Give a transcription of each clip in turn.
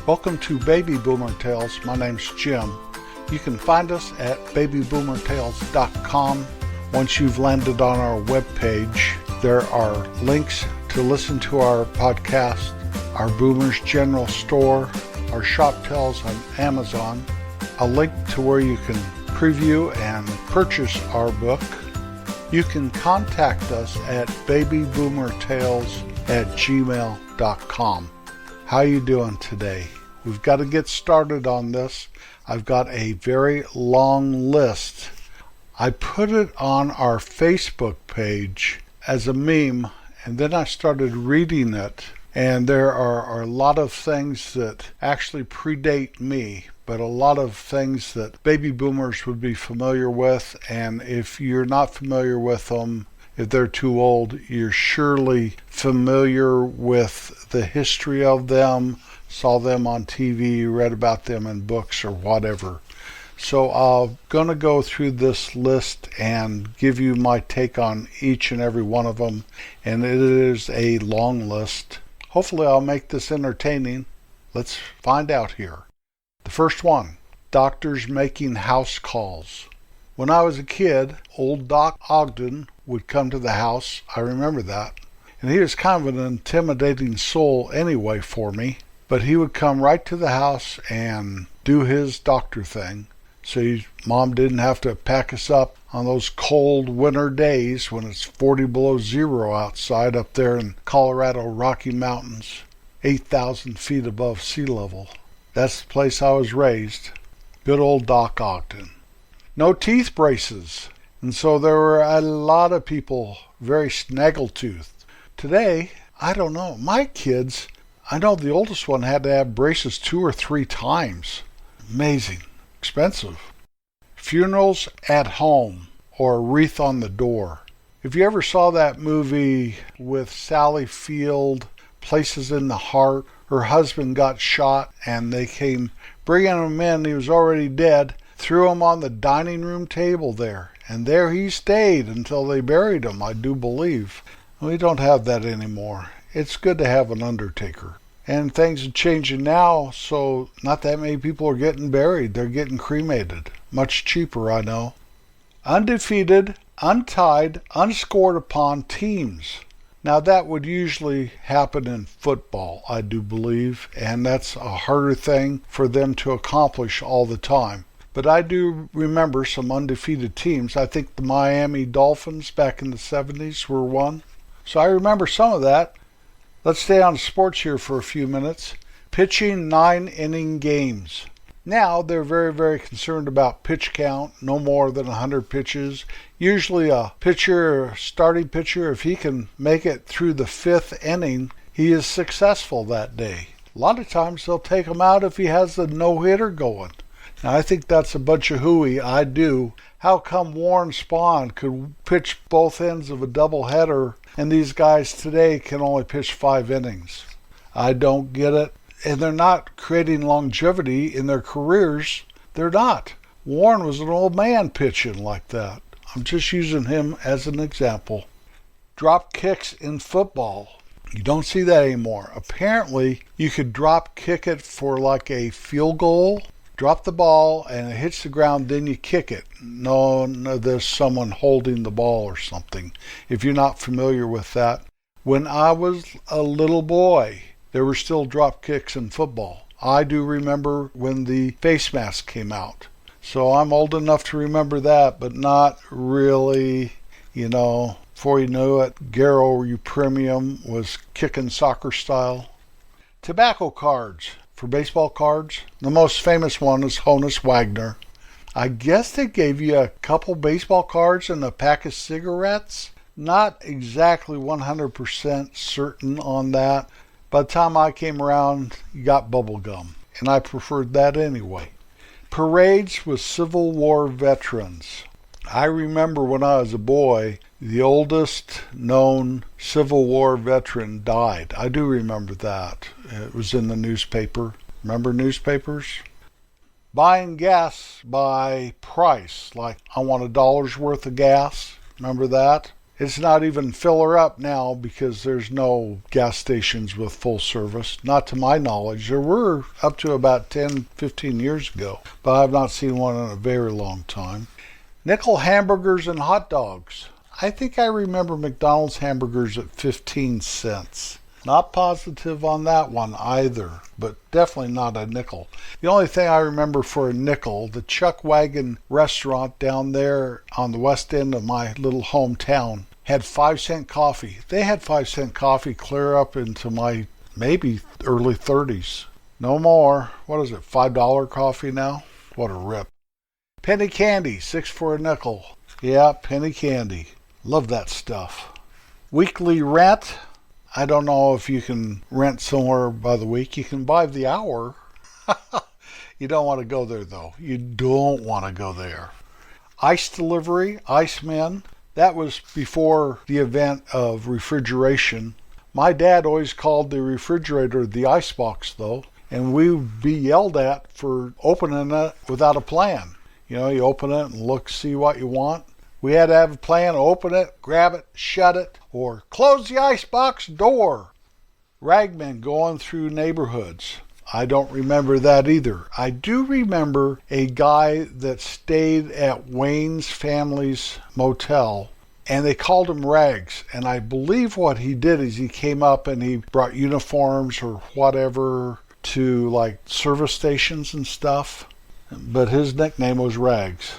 Welcome to Baby Boomer Tales. My name's Jim. You can find us at babyboomertales.com. Once you've landed on our webpage, there are links to listen to our podcast, our Boomers General Store, our Shop Tales on Amazon, a link to where you can preview and purchase our book. You can contact us at babyboomertales@gmail.com. How you doing today? We've got to get started on this. I've got a very long list. I put it on our Facebook page as a meme, and then I started reading it. And there are a lot of things that actually predate me, but a lot of things that baby boomers would be familiar with. And if you're not familiar with them, if they're too old, you're surely familiar with the history of them, saw them on TV, read about them in books or whatever. So I'm going to go through this list and give you my take on each and every one of them. And it is a long list. Hopefully I'll make this entertaining. Let's find out here. The first one, doctors making house calls. When I was a kid, old Doc Ogden would come to the house. I remember that. And he was kind of an intimidating soul anyway for me. But he would come right to the house and do his doctor thing. So Mom didn't have to pack us up on those cold winter days when it's 40 below zero outside up there in Colorado Rocky Mountains, 8,000 feet above sea level. That's the place I was raised. Good old Doc Ogden. No teeth braces. And so there were a lot of people very snaggletooth. Today, I don't know. My kids, I know the oldest one had to have braces 2 or 3 times. Amazing. Expensive. Funerals at home, or a wreath on the door. If you ever saw that movie with Sally Field, Places in the Heart, her husband got shot and they came bringing him in. He was already dead. Threw him on the dining room table there. And there he stayed until they buried him, I do believe. We don't have that anymore. It's good to have an undertaker. And things are changing now, so not that many people are getting buried. They're getting cremated. Much cheaper, I know. Undefeated, untied, unscored upon teams. Now that would usually happen in football, I do believe, and that's a harder thing for them to accomplish all the time. But I do remember some undefeated teams. I think the Miami Dolphins back in the 70s were one. So I remember some of that. Let's stay on sports here for a few minutes. Pitching 9-inning games. Now they're very, very concerned about pitch count, no more than 100 pitches. Usually a pitcher, a starting pitcher, if he can make it through the 5th inning, he is successful that day. A lot of times they'll take him out if he has a no-hitter going. Now I think that's a bunch of hooey. I do. How come Warren Spahn could pitch both ends of a doubleheader and these guys today can only pitch 5 innings? I don't get it. And they're not creating longevity in their careers. They're not. Warren was an old man pitching like that. I'm just using him as an example. Drop kicks in football. You don't see that anymore. Apparently, you could drop kick it for like a field goal. Drop the ball and it hits the ground, then you kick it. No, there's someone holding the ball or something. If you're not familiar with that. When I was a little boy, there were still drop kicks in football. I do remember when the face mask came out. So I'm old enough to remember that, but not really, before you knew it, Garo Premium was kicking soccer style. Tobacco cards. For baseball cards, the most famous one is Honus Wagner. I guess they gave you a couple baseball cards and a pack of cigarettes. Not exactly 100% certain on that. By the time I came around, you got bubble gum, and I preferred that anyway. Parades with Civil War veterans. I remember when I was a boy, the oldest known Civil War veteran died. I do remember that. It was in the newspaper. Remember newspapers? Buying gas by price. Like, I want $1 worth of gas. Remember that? It's not even filler up now because there's no gas stations with full service. Not to my knowledge. There were up to about 10, 15 years ago, but I've not seen one in a very long time. Nickel hamburgers and hot dogs. I think I remember McDonald's hamburgers at 15 cents. Not positive on that one either, but definitely not a nickel. The only thing I remember for a nickel, the Chuck Wagon restaurant down there on the west end of my little hometown had 5-cent coffee. They had 5-cent coffee clear up into my maybe early 30s. No more. What is it, $5 coffee now? What a rip. Penny candy, 6 for a nickel. Yeah, penny candy. Love that stuff. Weekly rent. I don't know if you can rent somewhere by the week. You can by the hour. You don't want to go there, though. You don't want to go there. Ice delivery, Iceman. That was before the event of refrigeration. My dad always called the refrigerator the icebox, though, and we would be yelled at for opening it without a plan. You know, you open it and look, see what you want. We had to have a plan, open it, grab it, shut it, or close the icebox door. Ragmen going through neighborhoods. I don't remember that either. I do remember a guy that stayed at Wayne's family's motel, and they called him Rags. And I believe what he did is he came up and he brought uniforms or whatever to like service stations and stuff. But his nickname was Rags.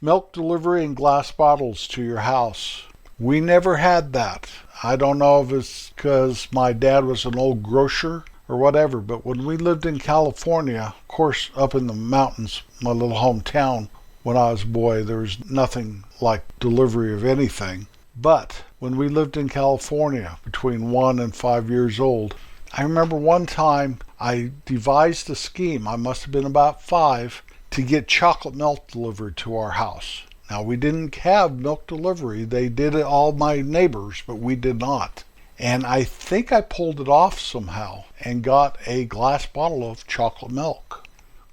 Milk delivery in glass bottles to your house. We never had that. I don't know if it's because my dad was an old grocer or whatever, but when we lived in California, of course up in the mountains, my little hometown, when I was a boy, there was nothing like delivery of anything. But when we lived in California between 1 and 5 years old, I remember one time I devised a scheme, I must have been about 5, to get chocolate milk delivered to our house. Now, we didn't have milk delivery. They did it, all my neighbors, but we did not. And I think I pulled it off somehow and got a glass bottle of chocolate milk.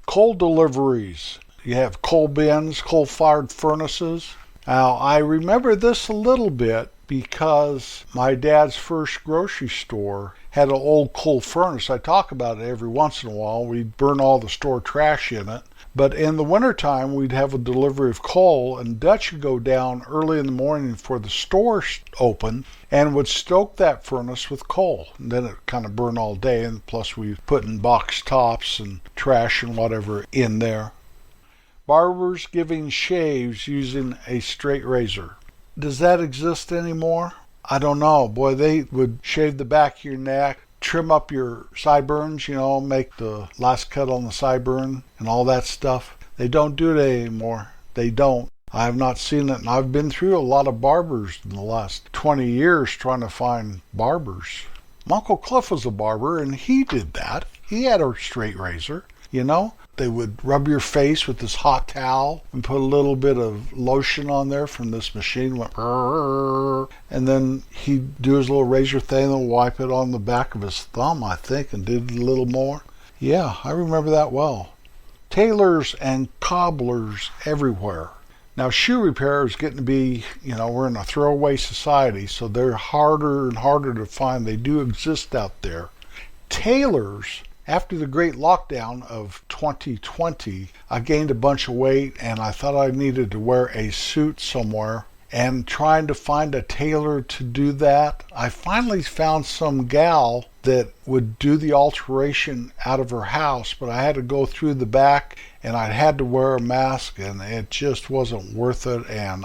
Coal deliveries. You have coal bins, coal-fired furnaces. Now, I remember this a little bit because my dad's first grocery store had an old coal furnace. I talk about it every once in a while. We'd burn all the store trash in it. But in the wintertime, we'd have a delivery of coal, and Dutch would go down early in the morning before the store opened and would stoke that furnace with coal. And then it kind of burned all day, and plus we put in box tops and trash and whatever in there. Barbers giving shaves using a straight razor. Does that exist anymore? I don't know. Boy, they would shave the back of your neck, trim up your sideburns, you know, make the last cut on the sideburn and all that stuff. They don't do it anymore. They don't. I have not seen it, and I've been through a lot of barbers in the last 20 years trying to find barbers. My Uncle Cliff was a barber, and he did that. He had a straight razor, you know. They would rub your face with this hot towel and put a little bit of lotion on there from this machine. And then he'd do his little razor thing and wipe it on the back of his thumb, I think, and did a little more. Yeah, I remember that well. Tailors and cobblers everywhere. Now, shoe repair is getting to be, you know, we're in a throwaway society, so they're harder and harder to find. They do exist out there. Tailors, after the great lockdown of 2020, I gained a bunch of weight and I thought I needed to wear a suit somewhere. And trying to find a tailor to do that, I finally found some gal that would do the alteration out of her house, but I had to go through the back and I had to wear a mask and it just wasn't worth it. And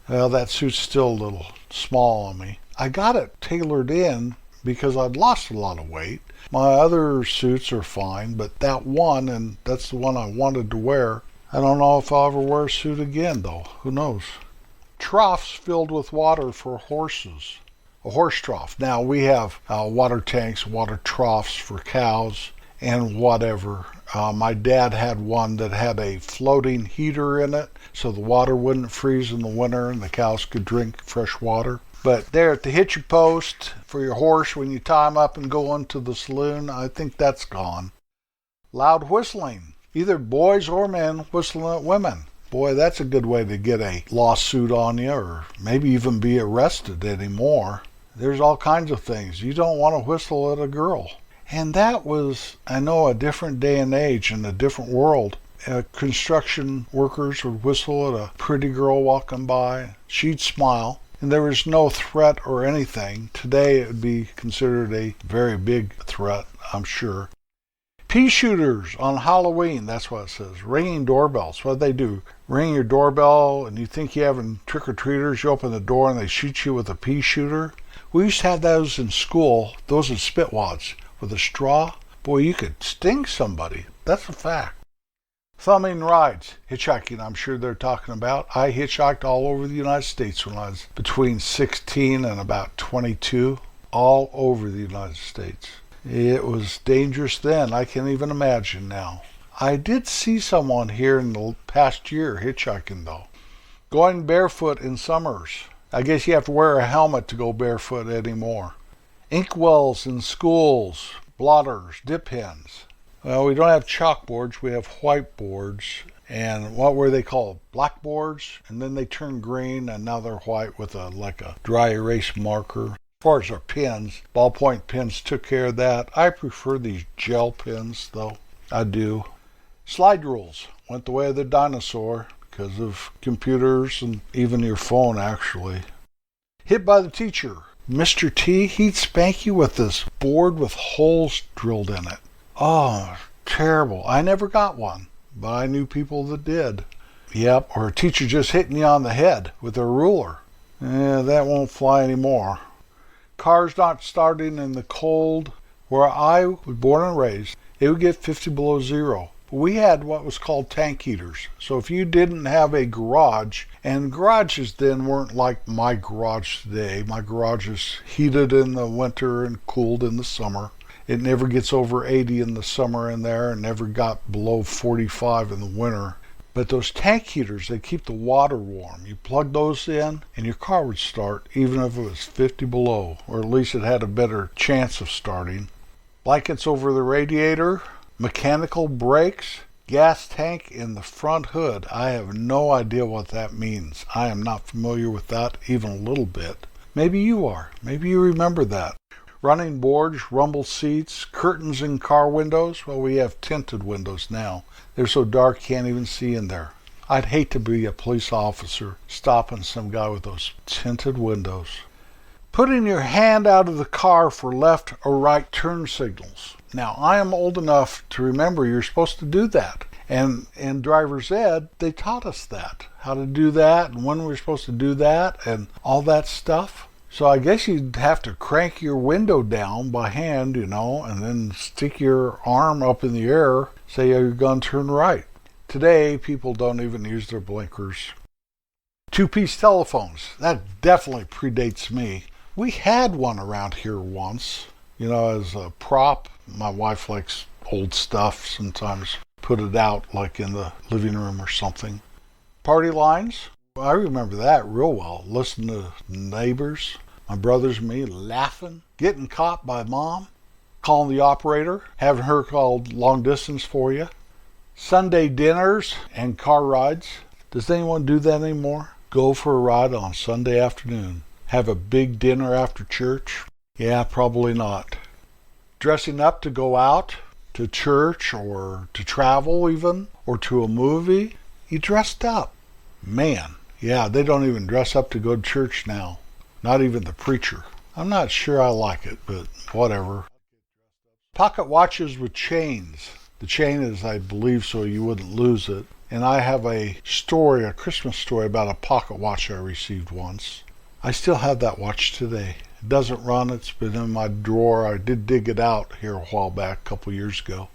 that suit's still a little small on me. I got it tailored in because I'd lost a lot of weight. My other suits are fine, but that one, and that's the one I wanted to wear. I don't know if I'll ever wear a suit again, though. Who knows? Troughs filled with water for horses. A horse trough. Now, we have water tanks, water troughs for cows, and whatever. My dad had one that had a floating heater in it, so the water wouldn't freeze in the winter and the cows could drink fresh water. But there at the hitching post for your horse when you tie him up and go into the saloon, I think that's gone. Loud whistling. Either boys or men whistling at women. Boy, that's a good way to get a lawsuit on you, or maybe even be arrested anymore. There's all kinds of things. You don't want to whistle at a girl. And that was, I know, a different day and age and a different world. Construction workers would whistle at a pretty girl walking by. She'd smile, and there was no threat or anything. Today it would be considered a very big threat, I'm sure. Pea shooters on Halloween, that's what it says. Ringing doorbells, what they do? Ring your doorbell and you think you're having trick-or-treaters, you open the door and they shoot you with a pea shooter. We used to have those in school, those are spit wads with a straw. Boy, you could sting somebody. That's a fact. Thumbing rides, hitchhiking, I'm sure they're talking about. I hitchhiked all over the United States when I was between 16 and about 22, all over the United States. It was dangerous then. I can't even imagine now. I did see someone here in the past year hitchhiking though. Going barefoot in summers. I guess you have to wear a helmet to go barefoot anymore. Inkwells in schools, blotters, dip pens. Well, we don't have chalkboards, we have whiteboards. And what were they called? Blackboards? And then they turn green and now they're white with like a dry erase marker. As far as our pens, ballpoint pens took care of that. I prefer these gel pens though. I do. Slide rules went the way of the dinosaur because of computers and even your phone actually. Hit by the teacher. Mr. T, he'd spank you with this board with holes drilled in it. Oh, terrible. I never got one, but I knew people that did. Yep, or a teacher just hitting you on the head with a ruler. That won't fly anymore. Cars not starting in the cold. Where I was born and raised, it would get 50 below zero. We had what was called tank heaters. So if you didn't have a garage, and garages then weren't like my garage today. My garage is heated in the winter and cooled in the summer. It never gets over 80 in the summer in there and never got below 45 in the winter. But those tank heaters, they keep the water warm. You plug those in and your car would start even if it was 50 below, or at least it had a better chance of starting. Blankets over the radiator, mechanical brakes, gas tank in the front hood. I have no idea what that means. I am not familiar with that even a little bit. Maybe you are. Maybe you remember that. Running boards, rumble seats, curtains in car windows. Well, we have tinted windows now. They're so dark you can't even see in there. I'd hate to be a police officer stopping some guy with those tinted windows. Putting your hand out of the car for left or right turn signals. Now, I am old enough to remember you're supposed to do that. And in driver's ed, they taught us that. How to do that and when we're supposed to do that and all that stuff. So I guess you'd have to crank your window down by hand, and then stick your arm up in the air, say you're going to turn right. Today, people don't even use their blinkers. Two-piece telephones. That definitely predates me. We had one around here once, as a prop. My wife likes old stuff, sometimes put it out like in the living room or something. Party lines. I remember that real well. Listen to neighbors, my brothers and me laughing, getting caught by mom, calling the operator, having her call long distance for you. Sunday dinners and car rides. Does anyone do that anymore? Go for a ride on Sunday afternoon. Have a big dinner after church? Yeah, probably not. Dressing up to go out to church or to travel even, or to a movie. You dressed up. Man. Yeah, they don't even dress up to go to church now. Not even the preacher. I'm not sure I like it, but whatever. Pocket watches with chains. The chain is, I believe, so you wouldn't lose it. And I have a Christmas story about a pocket watch I received once. I still have that watch today. It doesn't run. It's been in my drawer. I did dig it out here a while back, a couple years ago.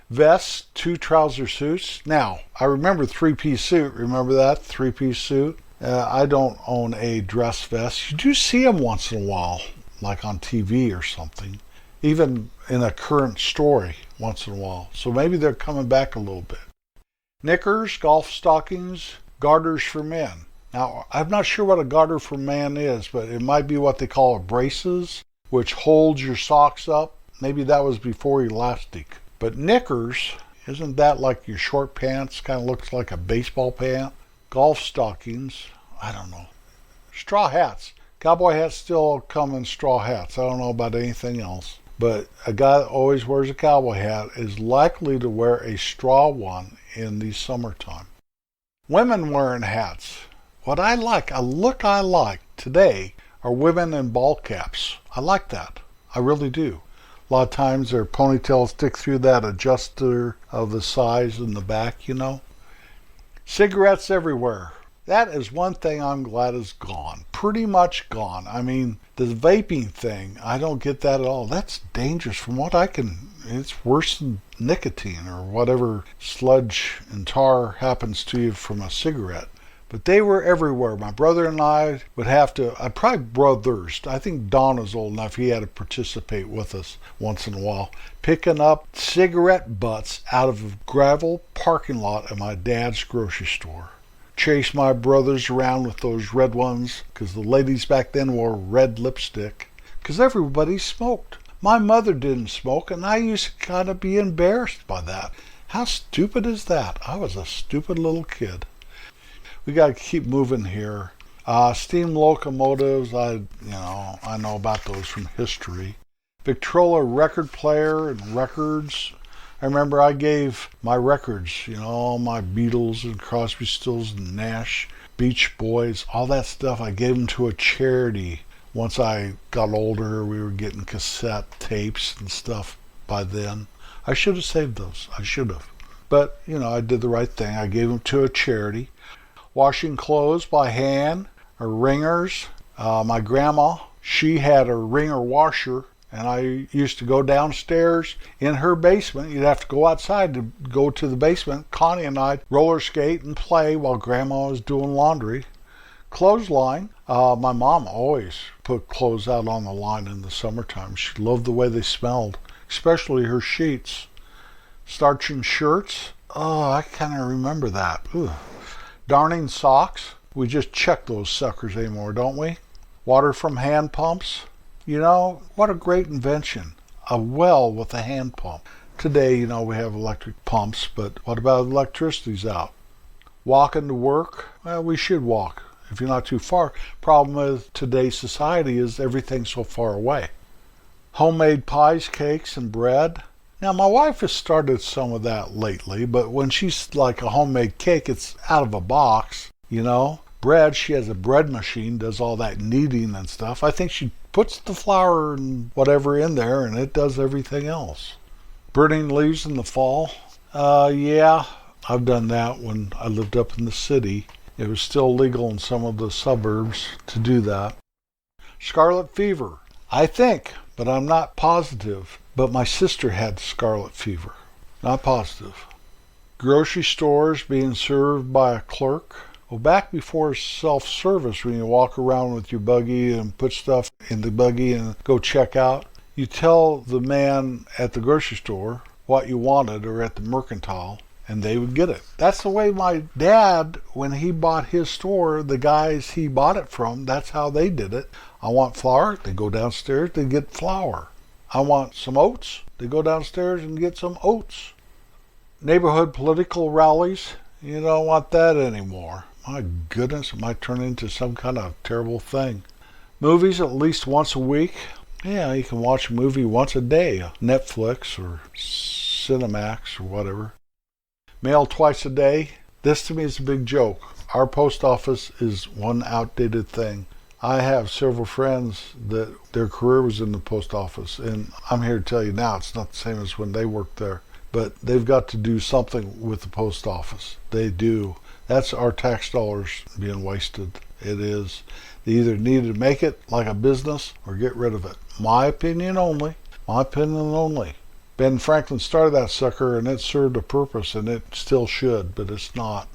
Vests, 2 trouser suits. Now, I remember 3-piece suit. Remember that? 3-piece suit. I don't own a dress vest. You do see them once in a while, like on TV or something. Even in a current story once in a while. So maybe they're coming back a little bit. Knickers, golf stockings, garters for men. Now, I'm not sure what a garter for man is, but it might be what they call braces, which holds your socks up. Maybe that was before elastic. But knickers, Isn't that like your short pants? Kind of looks like a baseball pant. Golf stockings. I don't know. Straw hats. Cowboy hats still come in straw hats. I don't know about anything else. But a guy that always wears a cowboy hat is likely to wear a straw one in the summertime. Women wearing hats. What I like, a look I like today are women in ball caps. I like that. I really do. A lot of times their ponytails stick through that adjuster of the size in the back, you know. Cigarettes everywhere. That is one thing I'm glad is gone. Pretty much gone. I mean, the vaping thing, I don't get that at all. That's dangerous from what I can. It's worse than nicotine or whatever sludge and tar happens to you from a cigarette. But they were everywhere. My brother and I would have to, probably brothers. I think Don was old enough. He had to participate with us once in a while. Picking up cigarette butts out of a gravel parking lot at my dad's grocery store. Chase my brothers around with those red ones because the ladies back then wore red lipstick because everybody smoked. My mother didn't smoke and I used to kind of be embarrassed by that. How stupid is that? I was a stupid little kid. We got to keep moving here. Steam locomotives, I know about those from history. Victrola record player and records. I remember I gave my records, all my Beatles and Crosby, Stills and Nash, Beach Boys, all that stuff. I gave them to a charity. Once I got older, we were getting cassette tapes and stuff by then. I should have saved those. I should have. But, I did the right thing. I gave them to a charity. Washing clothes by hand or wringers. My grandma, she had a wringer washer. And I used to go downstairs in her basement. You'd have to go outside to go to the basement. Connie and I'd roller skate and play while Grandma was doing laundry. Clothesline. My mom always put clothes out on the line in the summertime. She loved the way they smelled, especially her sheets. Starching shirts. Oh, I kind of remember that. Ugh. Darning socks. We just check those suckers anymore, don't we? Water from hand pumps. What a great invention. A well with a hand pump. Today, we have electric pumps, but what about electricity's out? Walking to work? Well, we should walk if you're not too far. Problem with today's society is everything's so far away. Homemade pies, cakes, and bread. Now, my wife has started some of that lately, but when she's like a homemade cake, it's out of a box, Bread, she has a bread machine, does all that kneading and stuff. I think she puts the flour and whatever in there, and it does everything else. Burning leaves in the fall? Yeah, I've done that when I lived up in the city. It was still legal in some of the suburbs to do that. Scarlet fever. I think, but I'm not positive. But my sister had scarlet fever. Not positive. Grocery stores being served by a clerk. Well, back before self-service, when you walk around with your buggy and put stuff in the buggy and go check out, you tell the man at the grocery store what you wanted or at the mercantile, and they would get it. That's the way my dad, when he bought his store, the guys he bought it from, that's how they did it. I want flour, they go downstairs, they get flour. I want some oats, they go downstairs and get some oats. Neighborhood political rallies, you don't want that anymore. My goodness, it might turn into some kind of terrible thing. Movies at least once a week. Yeah, you can watch a movie once a day. Netflix or Cinemax or whatever. Mail twice a day. This to me is a big joke. Our post office is one outdated thing. I have several friends that their career was in the post office, and I'm here to tell you now it's not the same as when they worked there. But they've got to do something with the post office. They do. That's our tax dollars being wasted. It is. They either need to make it like a business or get rid of it. My opinion only. My opinion only. Ben Franklin started that sucker and it served a purpose and it still should, but it's not.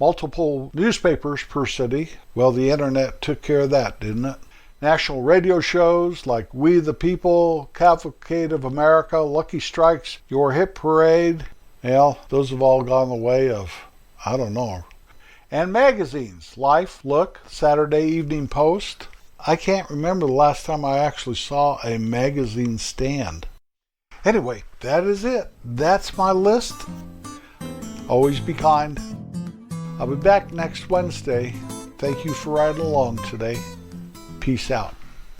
Multiple newspapers per city. Well, the internet took care of that, didn't it? National radio shows like We the People, Cavalcade of America, Lucky Strikes, Your Hit Parade. Well, those have all gone the way of, I don't know. And magazines, Life, Look, Saturday Evening Post. I can't remember the last time I actually saw a magazine stand. Anyway, that is it. That's my list. Always be kind. I'll be back next Wednesday. Thank you for riding along today. Peace out.